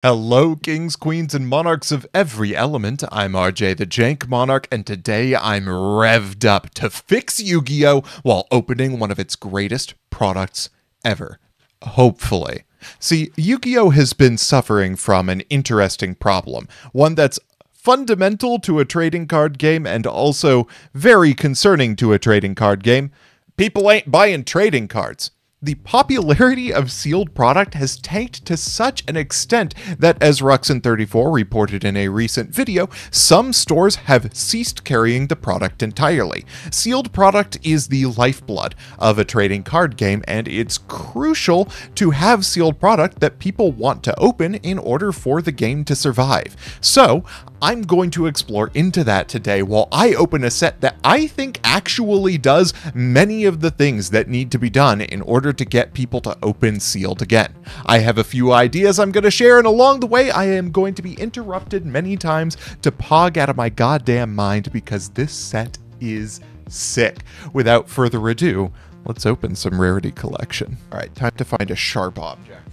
Hello, kings, queens, and monarchs of every element. I'm RJ the Jank Monarch, and today I'm revved up to fix Yu-Gi-Oh! While opening one of its greatest products ever. Hopefully. See, Yu-Gi-Oh! Has been suffering from an interesting problem, one that's fundamental to a trading card game and also very concerning to a trading card game. People ain't buying trading cards. The popularity of sealed product has tanked to such an extent that, as Ruxin34 reported in a recent video, some stores have ceased carrying the product entirely. Sealed product is the lifeblood of a trading card game, and it's crucial to have sealed product that people want to open in order for the game to survive. So, I'm going to explore into that today while I open a set that I think actually does many of the things that need to be done in order to get people to open sealed again. I have a few ideas I'm going to share, and along the way I am going to be interrupted many times to pog out of my goddamn mind because this set is sick. Without further ado, let's open some Rarity Collection. Alright, time to find a sharp object.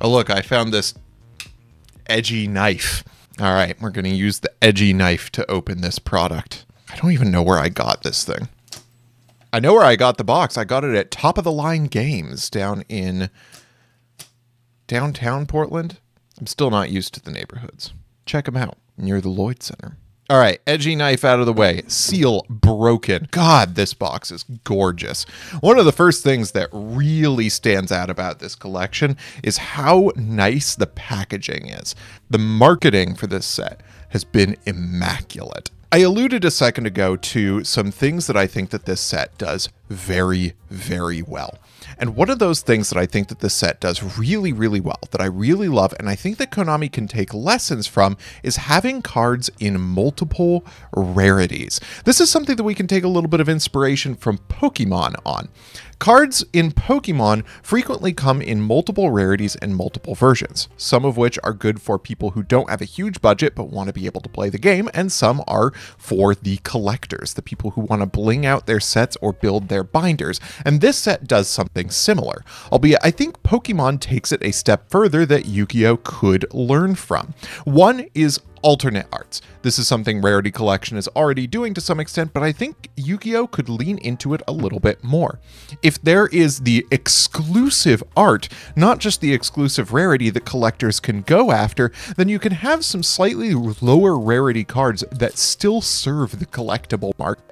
Oh look, I found this edgy knife. All right, we're going to use the edgy knife to open this product. I don't even know where I got this thing. I know where I got the box. I got it at Top of the Line Games down in downtown Portland. I'm still not used to the neighborhoods. Check them out near the Lloyd Center. All right, edgy knife out of the way. Seal broken. God, this box is gorgeous. One of the first things that really stands out about this collection is how nice the packaging is. The marketing for this set has been immaculate. I alluded a second ago to some things that I think that this set does very, very well. And one of those things that I think that this set does really, really well, that I really love, and I think that Konami can take lessons from, is having cards in multiple rarities. This is something that we can take a little bit of inspiration from Pokemon on. Cards in Pokemon frequently come in multiple rarities and multiple versions, some of which are good for people who don't have a huge budget but want to be able to play the game, and some are for the collectors, the people who want to bling out their sets or build their binders. And this set does something similar, albeit I think Pokemon takes it a step further that Yu-Gi-Oh! Could learn from. One is alternate arts. This is something Rarity Collection is already doing to some extent, but I think Yu-Gi-Oh! Could lean into it a little bit more. If there is the exclusive art, not just the exclusive rarity that collectors can go after, then you can have some slightly lower rarity cards that still serve the collectible market.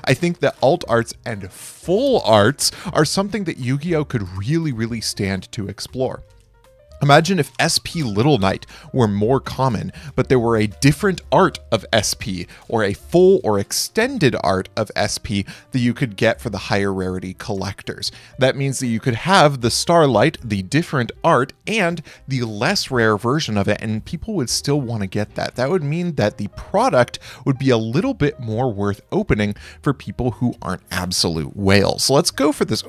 I think that alt arts and full arts are something that Yu-Gi-Oh! Could really, really stand to explore. Imagine if SP Little Knight were more common, but there were a different art of SP, or a full or extended art of SP that you could get for the higher rarity collectors. That means that you could have the Starlight, the different art, and the less rare version of it, and people would still want to get that. That would mean that the product would be a little bit more worth opening for people who aren't absolute whales. So let's go for this.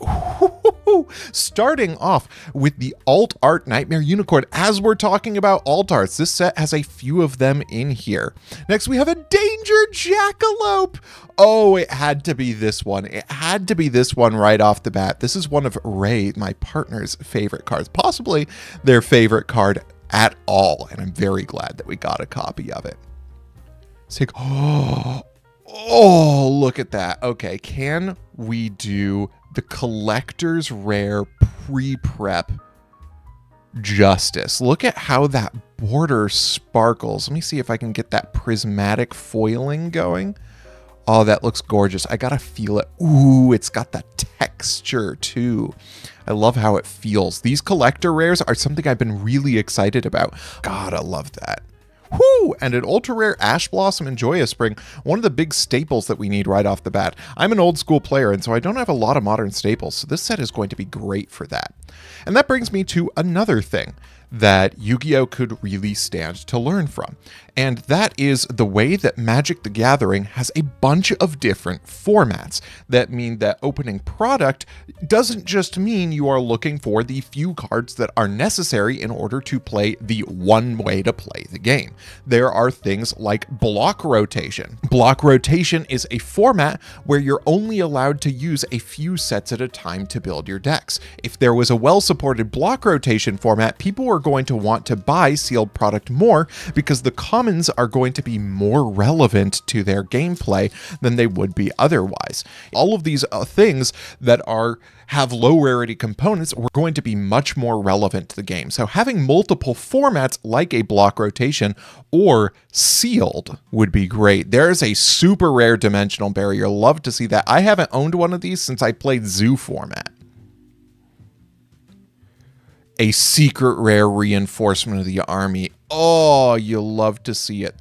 Starting off with the alt art Nightmare Unicorn. As we're talking about alt arts, this set has a few of them in here. Next, we have a Danger Jackalope. Oh, it had to be this one. It had to be this one right off the bat. This is one of Ray, my partner's favorite cards, possibly their favorite card at all. And I'm very glad that we got a copy of it. Let's take, oh, look at that. Okay, can we do the collector's rare pre-prep justice? Look at how that border sparkles. Let me see if I can get that prismatic foiling going. Oh, that looks gorgeous. I gotta feel it. Ooh, it's got that texture too. I love how it feels. These collector rares are something I've been really excited about. God, I love that. Whoo! And an ultra rare Ash Blossom and Joya Spring, one of the big staples that we need right off the bat. I'm an old school player, and so I don't have a lot of modern staples, so this set is going to be great for that. And that brings me to another thing that Yu-Gi-Oh! Could really stand to learn from. And that is the way that Magic the Gathering has a bunch of different formats that mean that opening product doesn't just mean you are looking for the few cards that are necessary in order to play the one way to play the game. There are things like block rotation. Block rotation is a format where you're only allowed to use a few sets at a time to build your decks. If there was a well-supported block rotation format, people are going to want to buy sealed product more because the commons are going to be more relevant to their gameplay than they would be otherwise. All of these things that have low rarity components were going to be much more relevant to the game. So having multiple formats like a block rotation or sealed would be great. There's a super rare dimensional barrier. Love to see that. I haven't owned one of these since I played Zoo format. A secret rare reinforcement of the army. Oh, you love to see it.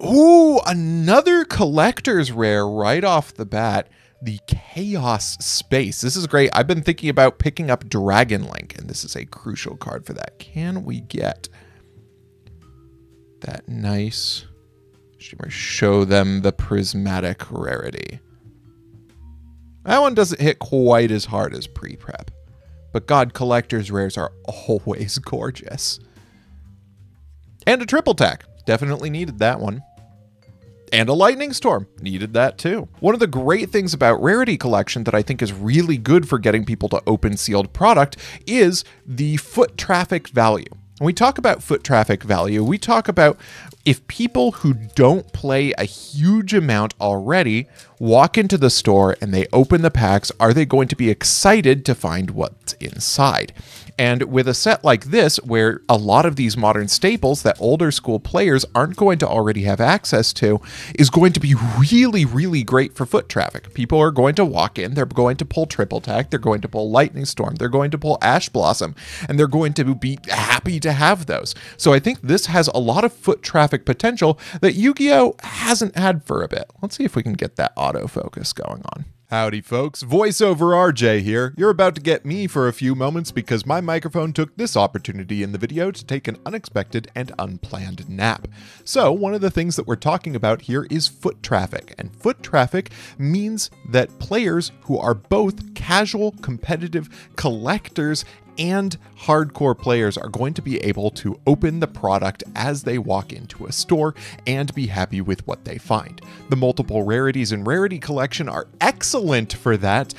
Ooh, another collector's rare right off the bat. The Chaos Space. This is great. I've been thinking about picking up Dragon Link, and this is a crucial card for that. Can we get that nice shimmer? Show them the Prismatic rarity. That one doesn't hit quite as hard as pre-prep, but God, collector's rares are always gorgeous. And a triple tack. Definitely needed that one. And a lightning storm. Needed that too. One of the great things about Rarity Collection that I think is really good for getting people to open sealed product is the foot traffic value. When we talk about foot traffic value, we talk about if people who don't play a huge amount already walk into the store and they open the packs, are they going to be excited to find what's inside? And with a set like this, where a lot of these modern staples that older school players aren't going to already have access to, is going to be really, really great for foot traffic. People are going to walk in, they're going to pull triple tack, they're going to pull lightning storm, they're going to pull ash blossom, and they're going to be happy to have those. So I think this has a lot of foot traffic potential that Yu-Gi-Oh! Hasn't had for a bit. Let's see if we can get that autofocus going on. Howdy folks, voiceover RJ here. You're about to get me for a few moments because my microphone took this opportunity in the video to take an unexpected and unplanned nap. So one of the things that we're talking about here is foot traffic, and foot traffic means that players who are both casual, competitive, collectors, and hardcore players are going to be able to open the product as they walk into a store and be happy with what they find. The multiple rarities in Rarity Collection are excellent for that,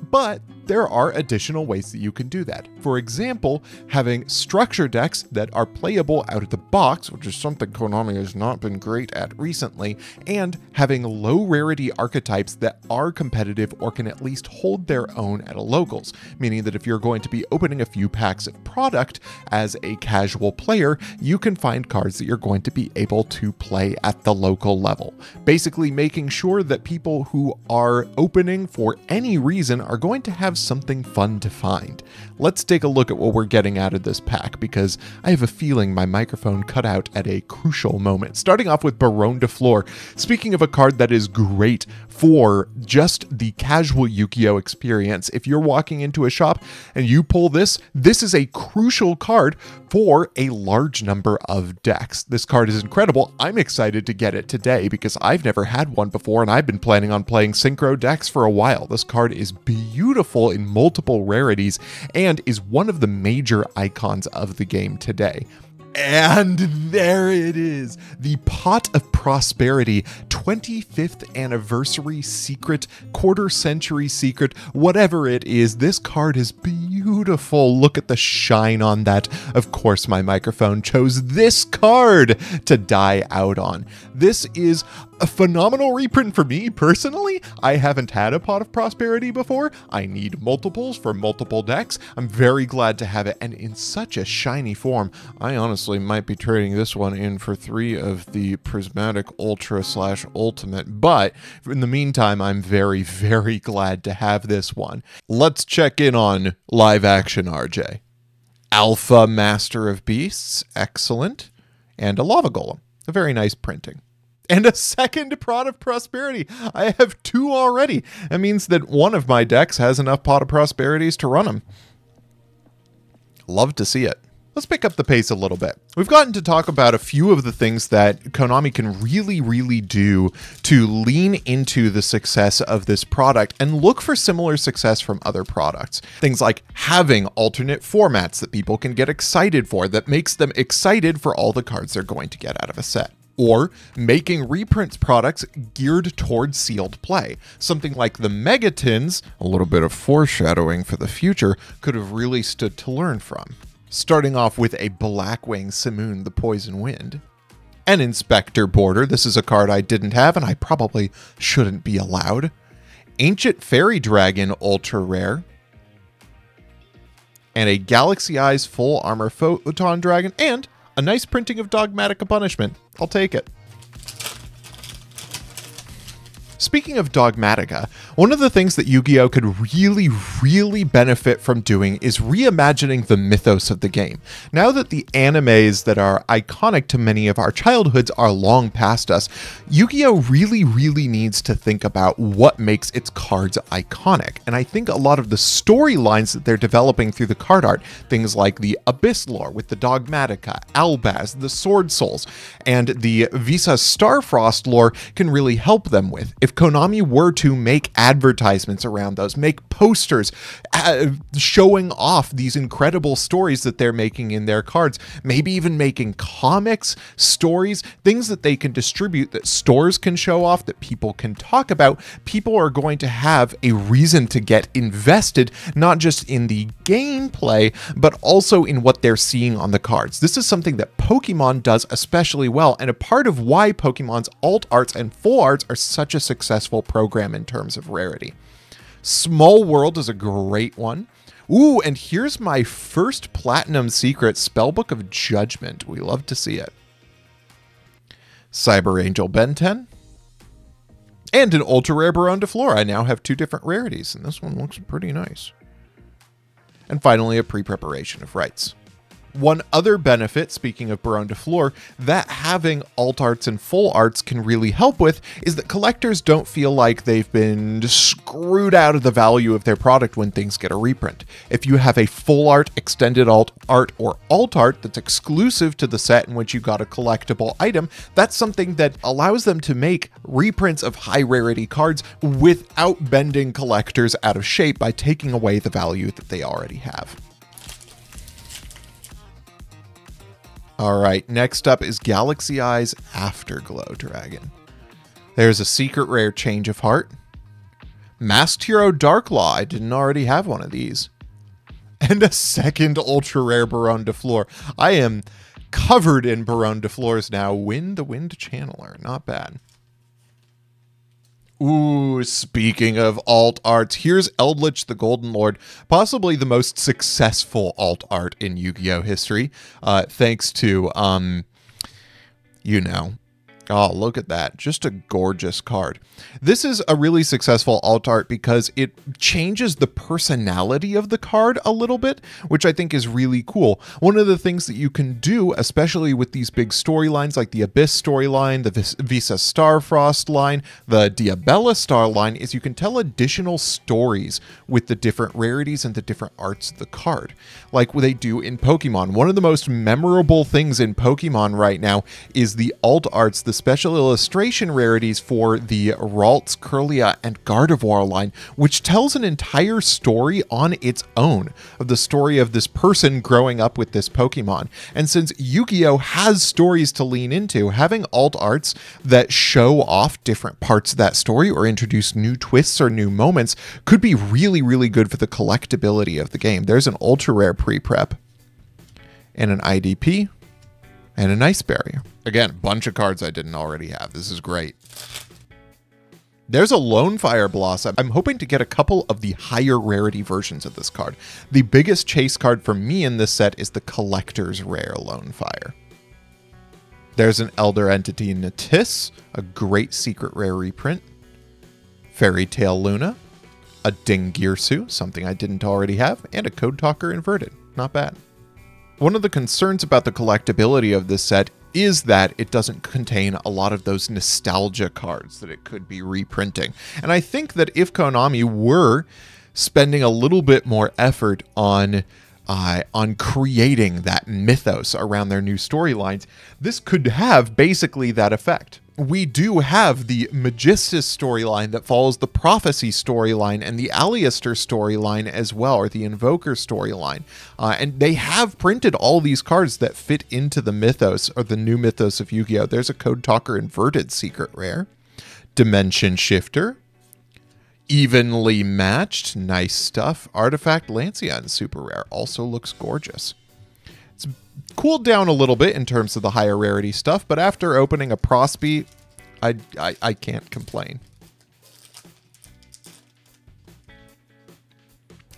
but there are additional ways that you can do that. For example, having structure decks that are playable out of the box, which is something Konami has not been great at recently, and having low rarity archetypes that are competitive or can at least hold their own at a locals, meaning that if you're going to be opening a few packs of product as a casual player, you can find cards that you're going to be able to play at the local level. Basically making sure that people who are opening for any reason are going to have something fun to find. Let's take a look at what we're getting out of this pack, because I have a feeling my microphone cut out at a crucial moment. Starting off with Barona de Flor. Speaking of a card that is great for just the casual Yu-Gi-Oh! Experience, if you're walking into a shop and you pull this is a crucial card for a large number of decks. This card is incredible. I'm excited to get it today because I've never had one before and I've been planning on playing synchro decks for a while. This card is beautiful in multiple rarities and is one of the major icons of the game today. And there it is, the Pot of Prosperity 25th Anniversary Secret, Quarter Century Secret, whatever it is. This card is beautiful. Look at the shine on that. Of course, my microphone chose this card to die out on. This is a phenomenal reprint for me personally. I haven't had a Pot of Prosperity before. I need multiples for multiple decks. I'm very glad to have it, and in such a shiny form. I honestly might be trading this one in for 3 of the Prismatic Ultra / Ultimate, but in the meantime, I'm very, very glad to have this one. Let's check in on live action RJ. Alpha Master of Beasts, excellent, and a Lava Golem, a very nice printing. And a second Pot of Prosperity. I have 2 already. That means that one of my decks has enough Pot of Prosperities to run them. Love to see it. Let's pick up the pace a little bit. We've gotten to talk about a few of the things that Konami can really, really do to lean into the success of this product and look for similar success from other products. Things like having alternate formats that people can get excited for, that makes them excited for all the cards they're going to get out of a set. or making reprints products geared towards sealed play. Something like the Megatins, a little bit of foreshadowing for the future, could have really stood to learn from. Starting off with a Blackwing Simoon the Poison Wind. An Inspector Border, this is a card I didn't have and I probably shouldn't be allowed. Ancient Fairy Dragon Ultra Rare. And a Galaxy Eyes Full Armor Photon Dragon, and a nice printing of Dogmatic Punishment. I'll take it. Speaking of Dogmatica, one of the things that Yu-Gi-Oh! Could really benefit from doing is reimagining the mythos of the game. Now that the animes that are iconic to many of our childhoods are long past us, Yu-Gi-Oh! Really needs to think about what makes its cards iconic. And I think a lot of the storylines that they're developing through the card art, things like the Abyss lore with the Dogmatica, Albaz, the Sword Souls, and the Visa Starfrost lore can really help them with. If Konami were to make advertisements around those, make posters showing off these incredible stories that they're making in their cards, maybe even making comics, stories, things that they can distribute, that stores can show off, that people can talk about, people are going to have a reason to get invested, not just in the gameplay, but also in what they're seeing on the cards. This is something that Pokemon does especially well, and a part of why Pokemon's alt arts and full arts are such a successful program in terms of rarity. Small World is a great one. Ooh, and here's my first Platinum Secret, Spellbook of Judgment. We love to see it. Cyber Angel Ben 10. And an ultra rare Barona de Flora. I now have two different rarities, and this one looks pretty nice. And finally, a pre-preparation of rights. One other benefit, speaking of Barona de Flora, that having alt arts and full arts can really help with is that collectors don't feel like they've been screwed out of the value of their product when things get a reprint. If you have a full art, extended alt art, or alt art that's exclusive to the set in which you got a collectible item, that's something that allows them to make reprints of high rarity cards without bending collectors out of shape by taking away the value that they already have. All right, next up is Galaxy Eyes Afterglow Dragon. There's a secret rare Change of Heart. Masked Hero Darklaw, I didn't already have one of these. And a second ultra rare Barona de Flora. I am covered in Barona de Floras now. Win the Wind Channeler, not bad. Ooh, speaking of alt arts, here's Eldritch the Golden Lord, possibly the most successful alt art in Yu-Gi-Oh! History, thanks to, you know, oh, look at that. Just a gorgeous card. This is a really successful alt art because it changes the personality of the card a little bit, which I think is really cool. One of the things that you can do, especially with these big storylines like the Abyss storyline, the Visa Starfrost line, the Diabella Star line, is you can tell additional stories with the different rarities and the different arts of the card, like what they do in Pokemon. One of the most memorable things in Pokemon right now is the alt arts, the special illustration rarities for the Ralts, Kirlia, and Gardevoir line, which tells an entire story on its own of the story of this person growing up with this Pokemon. And since Yu-Gi-Oh! Has stories to lean into, having alt arts that show off different parts of that story or introduce new twists or new moments could be really good for the collectability of the game. There's an ultra rare pre-prep and an IDP and an Ice Barrier. Again, a bunch of cards I didn't already have. This is great. There's a Lone Fire Blossom. I'm hoping to get a couple of the higher rarity versions of this card. The biggest chase card for me in this set is the Collector's Rare Lone Fire. There's an Elder Entity Natis, a great secret rare reprint. Fairy Tail Luna, a Dingirsu, something I didn't already have, and a Code Talker Inverted. Not bad. One of the concerns about the collectability of this set is that it doesn't contain a lot of those nostalgia cards that it could be reprinting. And I think that if Konami were spending a little bit more effort on creating that mythos around their new storylines, this could have basically that effect. we do have the Magistus storyline that follows the Prophecy storyline and the Alistair storyline as well, or the Invoker storyline. And they have printed all these cards that fit into the Mythos, or the new Mythos of Yu-Gi-Oh! There's a Code Talker Inverted Secret Rare. Dimension Shifter. Evenly Matched. Nice stuff. Artifact Lancia Super Rare. Also looks gorgeous. It's cooled down a little bit in terms of the higher rarity stuff, but after opening a Prosby, I can't complain.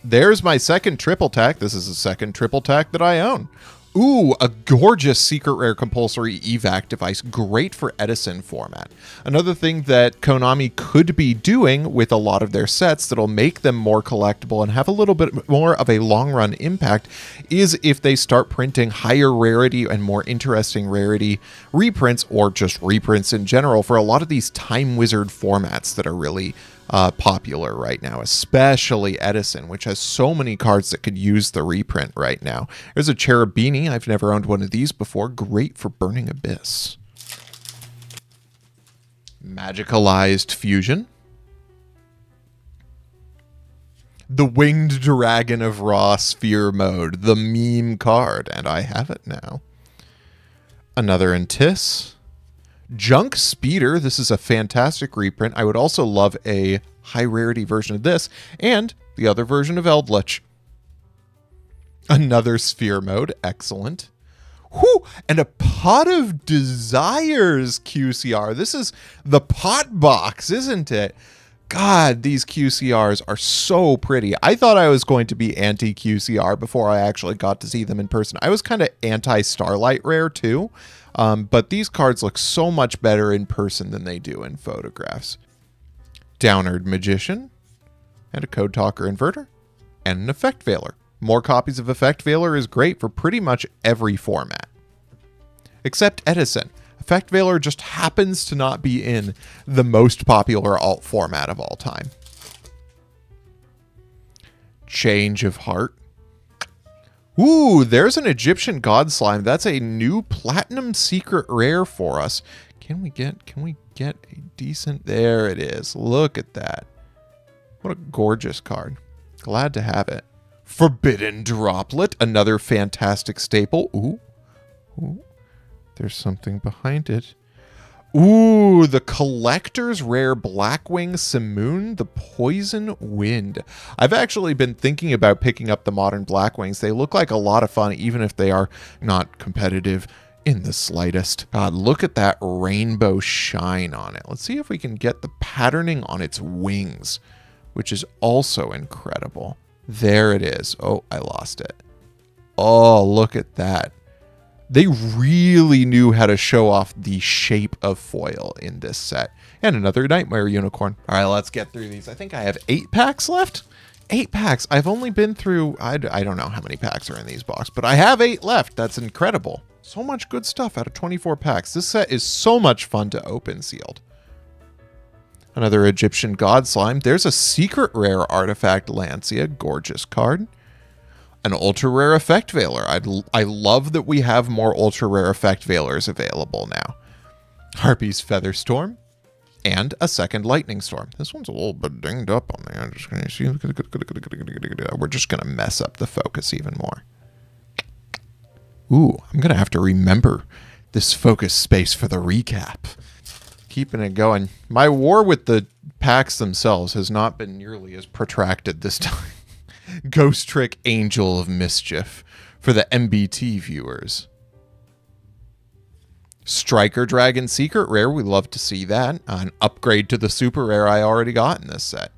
There's my second triple tack. This is the second triple tack that I own. Ooh, a gorgeous secret rare compulsory evac device. Great for Edison format. Another thing that Konami could be doing with a lot of their sets that'll make them more collectible and have a little bit more of a long run impact is if they start printing higher rarity and more interesting rarity reprints, or just reprints in general, for a lot of these Time Wizard formats that are really popular right now, especially Edison, which has so many cards that could use the reprint right now. There's a Cherubini. I've never owned one of these before. Great for Burning Abyss. Magicalized Fusion. The Winged Dragon of Raw Sphere Mode, the meme card, and I have it now. Another Antis. Junk Speeder. This is a fantastic reprint. I would also love a high rarity version of this, and the other version of Eldritch. Another Sphere Mode. Excellent. Whew! And a Pot of Desires QCR. This is the pot box, isn't it? God, these QCRs are so pretty. I thought I was going to be anti-QCR before I actually got to see them in person. I was kind of anti-Starlight Rare too, but these cards look so much better in person than they do in photographs. Downard Magician, and a Code Talker Inverter, and an Effect Veiler. More copies of Effect Veiler is great for pretty much every format. Except Edison. Effect Veiler just happens to not be in the most popular alt format of all time. Change of Heart. Ooh, there's an Egyptian God Slime. That's a new Platinum Secret Rare for us. Can we get a decent... There it is. Look at that. What a gorgeous card. Glad to have it. Forbidden Droplet. Another fantastic staple. Ooh. Ooh. There's something behind it. Ooh, the Collector's Rare Blackwing Simoon, the Poison Wind. I've actually been thinking about picking up the modern Blackwings. They look like a lot of fun, even if they are not competitive in the slightest. God, look at that rainbow shine on it. Let's see if we can get the patterning on its wings, which is also incredible. There it is. Oh, I lost it. Oh, look at that. They really knew how to show off the shape of foil in this set. And another Nightmare Unicorn. All right, let's get through these. I think I have 8 packs left. 8 packs. I've only been through, I don't know how many packs are in these boxes, but I have 8 left. That's incredible. So much good stuff out of 24 packs. This set is so much fun to open sealed. Another Egyptian God Slime. There's a secret rare Artifact Lancia. Gorgeous card. An ultra rare Effect Veiler. I love that we have more ultra rare Effect Veilers available now. Harpy's Featherstorm, and a second Lightning Storm. This one's a little bit dinged up on there. We're just gonna mess up the focus even more. Ooh, I'm gonna have to remember this focus space for the recap. Keeping it going. My war with the packs themselves has not been nearly as protracted this time. Ghost Trick Angel of Mischief for the MBT viewers. Striker Dragon Secret Rare. We love to see that. An upgrade to the super rare I already got in this set.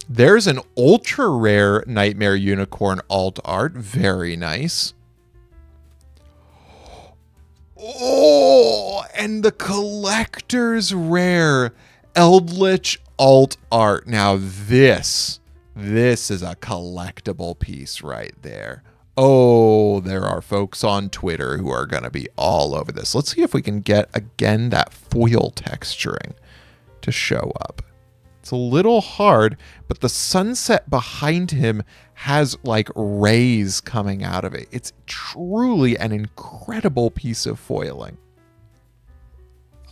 There's an ultra rare Nightmare Unicorn alt art. Very nice. Oh, and the Collector's Rare Eldritch alt art. Now this is a collectible piece right there. Oh, there are folks on Twitter who are going to be all over this. Let's see if we can get, again, that foil texturing to show up. It's a little hard, but the sunset behind him has like rays coming out of it. It's truly an incredible piece of foiling.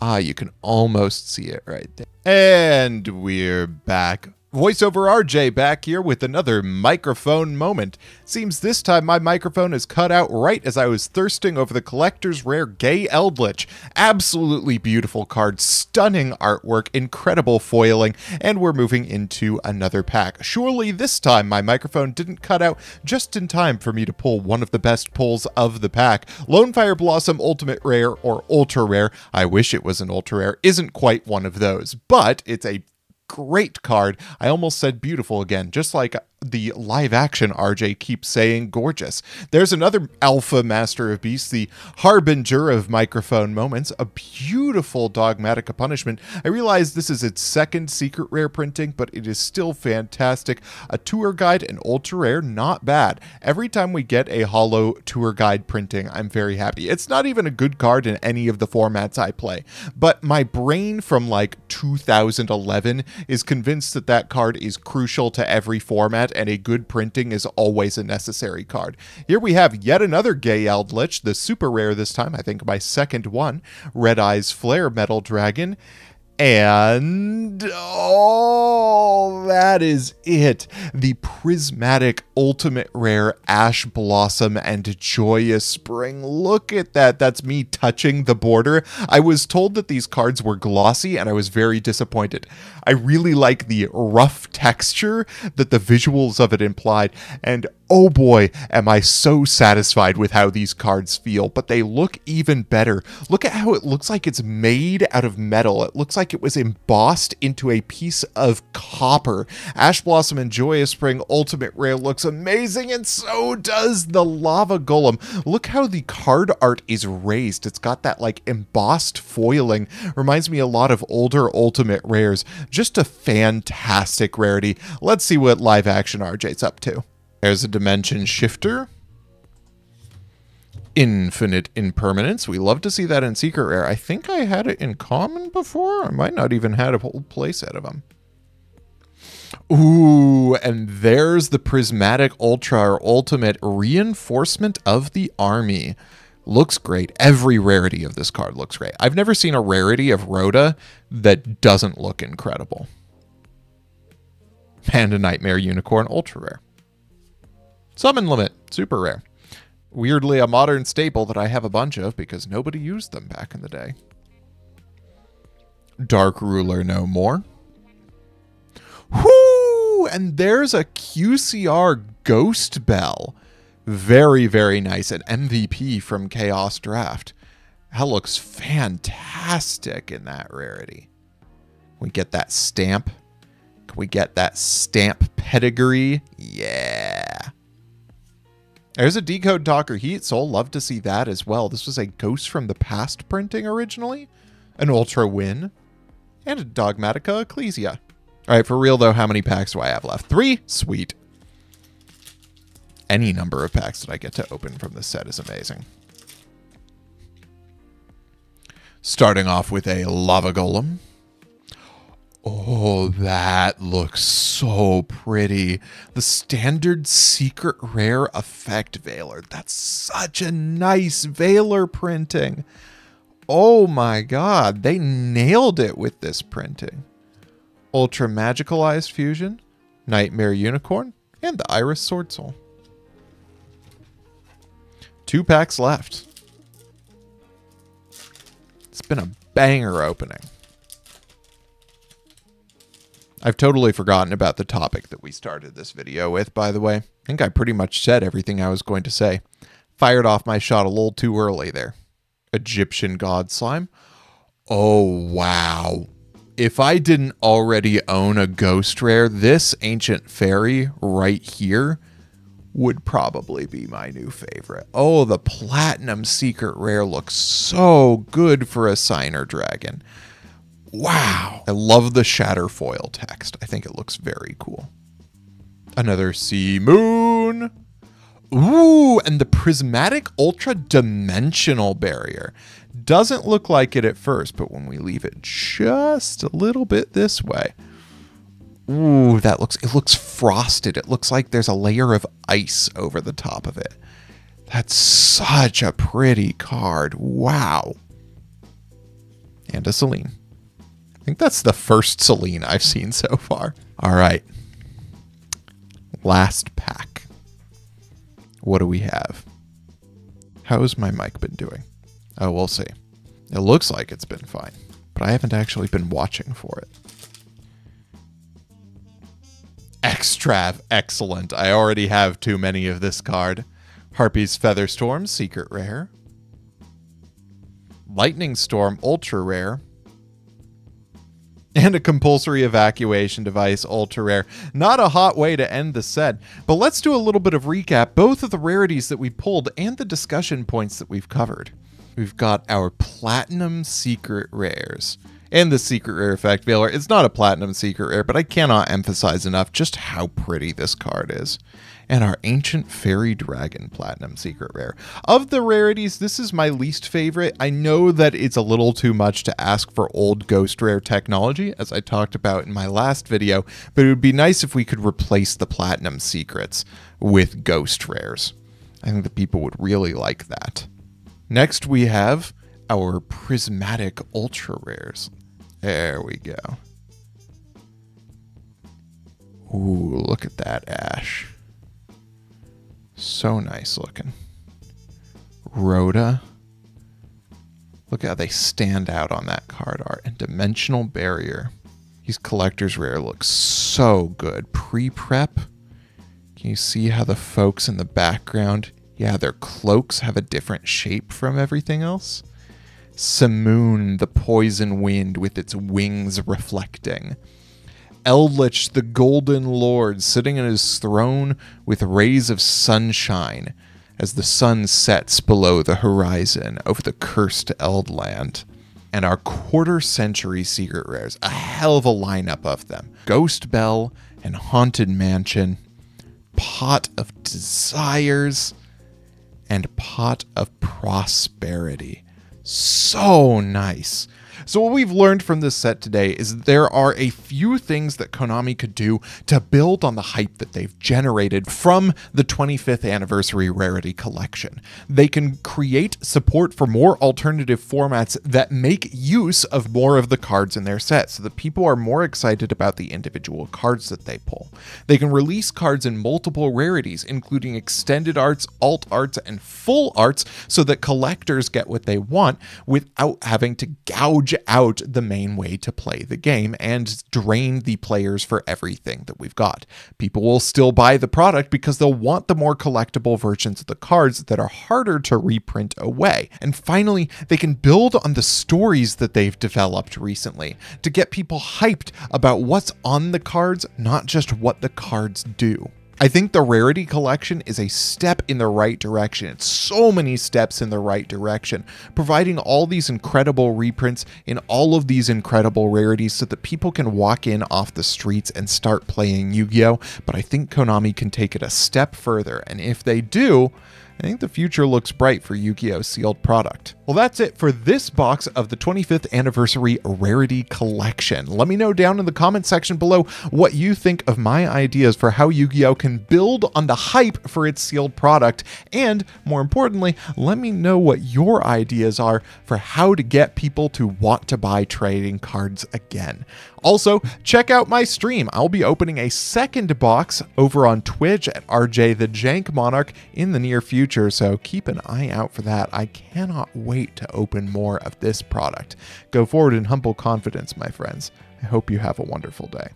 Ah, you can almost see it right there. And we're back. Voiceover RJ back here with another microphone moment. Seems this time my microphone is cut out right as I was thirsting over the collector's rare Gay Eldritch. Absolutely beautiful card, stunning artwork, incredible foiling, and we're moving into another pack. Surely this time my microphone didn't cut out just in time for me to pull one of the best pulls of the pack. Lonefire Blossom Ultimate Rare or Ultra Rare, I wish it was an Ultra Rare, isn't quite one of those, but it's a great card. I almost said beautiful again, just like the live action RJ keeps saying gorgeous. There's another Alpha Master of Beasts, the harbinger of microphone moments, a beautiful Dogmatic Punishment. I realize this is its second secret rare printing, but it is still fantastic. A tour guide and ultra rare, not bad. Every time we get a holo tour guide printing, I'm very happy. It's not even a good card in any of the formats I play, but my brain from like 2011 is convinced that that card is crucial to every format, and a good printing is always a necessary card. Here we have yet another Gay Eldritch, the super rare this time, I think my second one, Red Eyes Flare Metal Dragon. And oh, that is it. The Prismatic Ultimate Rare Ash Blossom and Joyous Spring. Look at that. That's me touching the border. I was told that these cards were glossy and I was very disappointed. I really like the rough texture that the visuals of it implied, and oh boy, am I so satisfied with how these cards feel, but they look even better. Look at how it looks like it's made out of metal. It looks like it was embossed into a piece of copper. Ash Blossom and Joyous Spring Ultimate Rare looks amazing, and so does the Lava Golem. Look how the card art is raised. It's got that like embossed foiling. Reminds me a lot of older Ultimate Rares. Just a fantastic rarity. Let's see what live action RJ's up to. There's a Dimension Shifter. Infinite Impermanence. We love to see that in Secret Rare. I think I had it in Common before. I might not even had a whole playset of them. Ooh, and there's the Prismatic Ultra or Ultimate Reinforcement of the Army. Looks great. Every rarity of this card looks great. I've never seen a rarity of Rhoda that doesn't look incredible. Panda Nightmare Unicorn Ultra Rare. Summon Limit, super rare. Weirdly a modern staple that I have a bunch of because nobody used them back in the day. Dark Ruler No More. Whoo! And there's a QCR Ghost Bell. Very, very nice. An MVP from Chaos Draft. That looks fantastic in that rarity. We get that stamp. Can we get that stamp pedigree? Yeah. There's a Decode Talker Heat Soul. Love to see that as well. This was a Ghost from the Past printing originally. An Ultra Win. And a Dogmatica Ecclesia. Alright, for real though, how many packs do I have left? 3? Sweet. Any number of packs that I get to open from this set is amazing. Starting off with a Lava Golem. Oh, that looks so pretty. The standard secret rare effect Veiler. That's such a nice Veiler printing. Oh my god, they nailed it with this printing. Ultra Magicalized Fusion, Nightmare Unicorn, and the Iris Sword Soul. 2 packs left. It's been a banger opening. I've totally forgotten about the topic that we started this video with, by the way. I think I pretty much said everything I was going to say. Fired off my shot a little too early there. Egyptian God Slime. Oh, wow. If I didn't already own a Ghost Rare, this Ancient Fairy right here would probably be my new favorite. Oh, the Platinum Secret Rare looks so good for a Signer Dragon. Wow. I love the Shatter Foil text. I think it looks very cool. Another Sea Moon. Ooh, and the Prismatic Ultra Dimensional Barrier. Doesn't look like it at first, but when we leave it just a little bit this way. Ooh, it looks frosted. It looks like there's a layer of ice over the top of it. That's such a pretty card. Wow. And a Celine. I think that's the first Celine I've seen so far. All right. Last pack. What do we have? How's my mic been doing? Oh, we'll see. It looks like it's been fine, but I haven't actually been watching for it. Extrav, excellent. I already have too many of this card. Harpy's Featherstorm, secret rare. Lightning Storm, ultra rare. And a compulsory evacuation device, ultra rare. Not a hot way to end the set, but let's do a little bit of recap, both of the rarities that we pulled and the discussion points that we've covered. We've got our Platinum Secret Rares. And the Secret Rare Effect Veiler. It's not a Platinum Secret Rare, but I cannot emphasize enough just how pretty this card is. And our Ancient Fairy Dragon Platinum Secret Rare. Of the rarities, this is my least favorite. I know that it's a little too much to ask for old Ghost Rare technology, as I talked about in my last video, but it would be nice if we could replace the Platinum Secrets with Ghost Rares. I think the people would really like that. Next, we have our Prismatic Ultra Rares. There we go. Ooh, look at that ash. So nice looking. Rhoda. Look how they stand out on that card art. And Dimensional Barrier. These collector's rare look so good. Pre-prep. Can you see how the folks in the background, yeah, their cloaks have a different shape from everything else? Simoon, the poison wind with its wings reflecting. Eldritch, the golden lord, sitting in his throne with rays of sunshine as the sun sets below the horizon over the cursed Eldland. And our quarter-century secret rares, a hell of a lineup of them. Ghost Bell and Haunted Mansion, Pot of Desires, and Pot of Prosperity. So nice. So what we've learned from this set today is there are a few things that Konami could do to build on the hype that they've generated from the 25th Anniversary Rarity Collection. They can create support for more alternative formats that make use of more of the cards in their set, so that people are more excited about the individual cards that they pull. They can release cards in multiple rarities, including extended arts, alt arts, and full arts, so that collectors get what they want without having to gouge out the main way to play the game and drain the players for everything that we've got. People will still buy the product because they'll want the more collectible versions of the cards that are harder to reprint away. And finally, they can build on the stories that they've developed recently to get people hyped about what's on the cards, not just what the cards do. I think the Rarity Collection is a step in the right direction. It's so many steps in the right direction, providing all these incredible reprints in all of these incredible rarities so that people can walk in off the streets and start playing Yu-Gi-Oh! But I think Konami can take it a step further, and if they do, I think the future looks bright for Yu-Gi-Oh! Sealed product. Well, that's it for this box of the 25th Anniversary Rarity Collection. Let me know down in the comment section below what you think of my ideas for how Yu-Gi-Oh! Can build on the hype for its sealed product, and more importantly, let me know what your ideas are for how to get people to want to buy trading cards again. Also, check out my stream. I'll be opening a second box over on Twitch at RJ the Jank Monarch in the near future, so keep an eye out for that. I cannot wait to open more of this product. Go forward in humble confidence, my friends. I hope you have a wonderful day.